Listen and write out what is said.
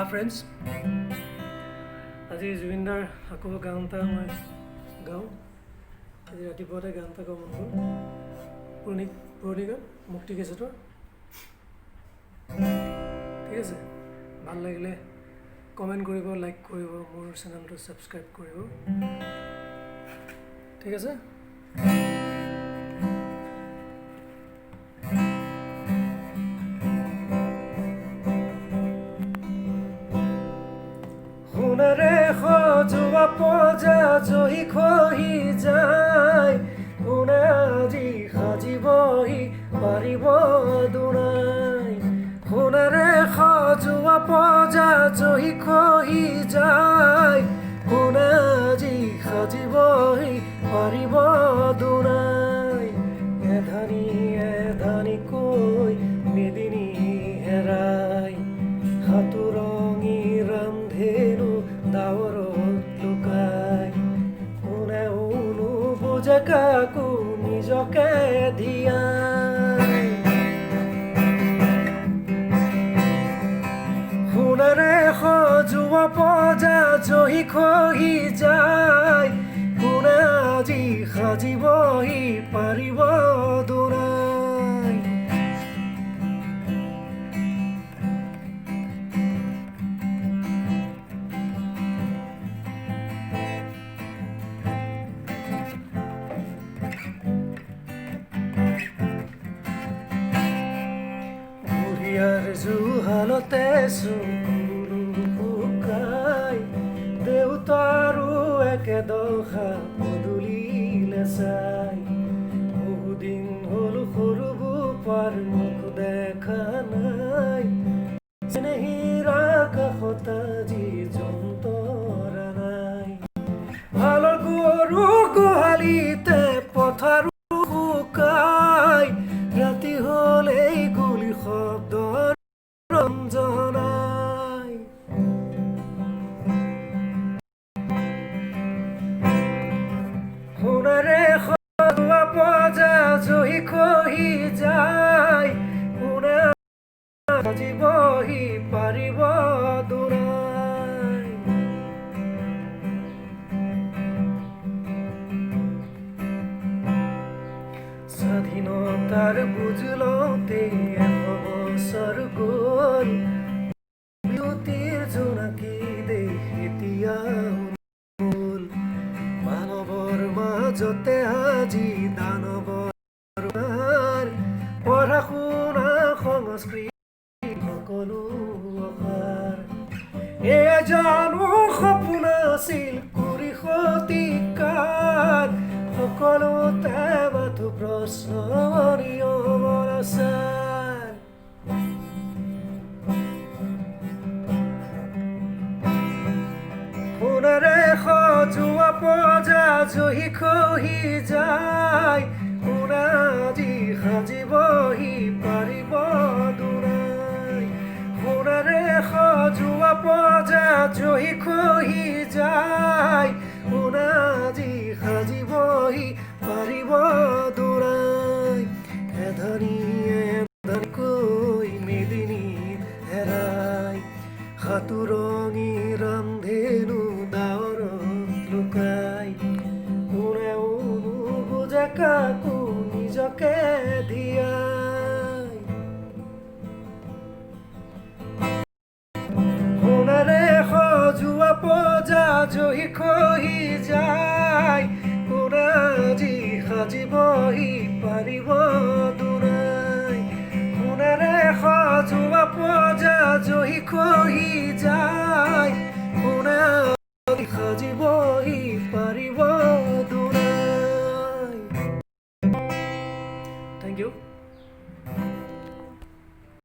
Hi friends, আজি জুবিনদাৰ আকৌ গান এটা মই গাওঁ। আজি ৰাতিপুৱাতে গান এটা গাব মন গ'ল। পুৰণি গান মুক্তি কেছেটৰ। ঠিক আছে, ভাল লাগিলে কমেণ্ট কৰিব, লাইক কৰিব, মোৰ চেনেলটো ছাবস্ক্ৰাইব কৰিব। ঠিক আছে। সোণেৰে সজোৱা পজা জহি খহি যায়, কোনে আজি সাজিবহি পাৰিব দুনাই। সোণেৰে সজোৱা পজা জহি খহি যায়, কোনে আজি সাজিবহি পাৰিব দুনাই। এধানি এধানিকৈ মেদিনী হেৰাই, সাতোৰঙি ৰামধেনু ডাৱৰত লুকাই। কোনেও নুবুজে কাকো নিজকে দিয়াই। সোণেৰে সজোৱা পজা জহি খহি যায়, কোনে আজি সাজিবহি পাৰিব দুনাই। বুঢ়িয়াৰ জুহালতে চকুলো শুকাই, দেউতাৰো একেদশা পদূলিলে চাই। বহুদিন হ'ল সৰু বোপাৰ মুখ দেখা নাই, চেনেহীৰ আকাশত আজি যন্ত্ৰণা নাই। হালৰ গৰু গোহালিতে পথাৰো শুকাই, ৰাতি হ'লেই গুলি শব্দৰ ৰঞ্জনাই। সোণেৰে সজোৱা পজা জহি খহি যায়, কোনে সাজিবহি পাৰিব দুনাই। স্বাধীনতাৰ বুজ লওঁতে 100 বছৰ গ'ল, বিউতিৰ জোনাকী দেশ এতিয়া উন্মূল। মানৱৰ মাজতে আজি দানৱৰ পঢ়া শুনা সংস্কৃতি সকলো অসাৰ। এয়া জানো সপোন আছিল কুৰি শতিকাৰ, সকলোতে মাথো প্ৰশ্ন নিয়মৰ আচাৰ। সোণেৰে সজোৱা পজা জহি খহি যায়, কোনে আজি সাজিবহি পাৰিব দুনাই। সোণেৰে সজোৱা পজা জহি খহি যায়, কোনে আজি সাজিবহি পাৰিব দুনাই। এধানি এধানিকৈ মেদিনী হেৰাই, সাতোৰঙি ৰামধেনু ডাৱৰত লুকাই। কোনেও নুবুজে কাকো নিজকে দিয়াই। সোণেৰে সজোৱা পজা জহি খহি যায়, কোনে আজি সাজিবহি পাৰিব দুনাই। সোণেৰে সজোৱা পজা জহি খহি যায়।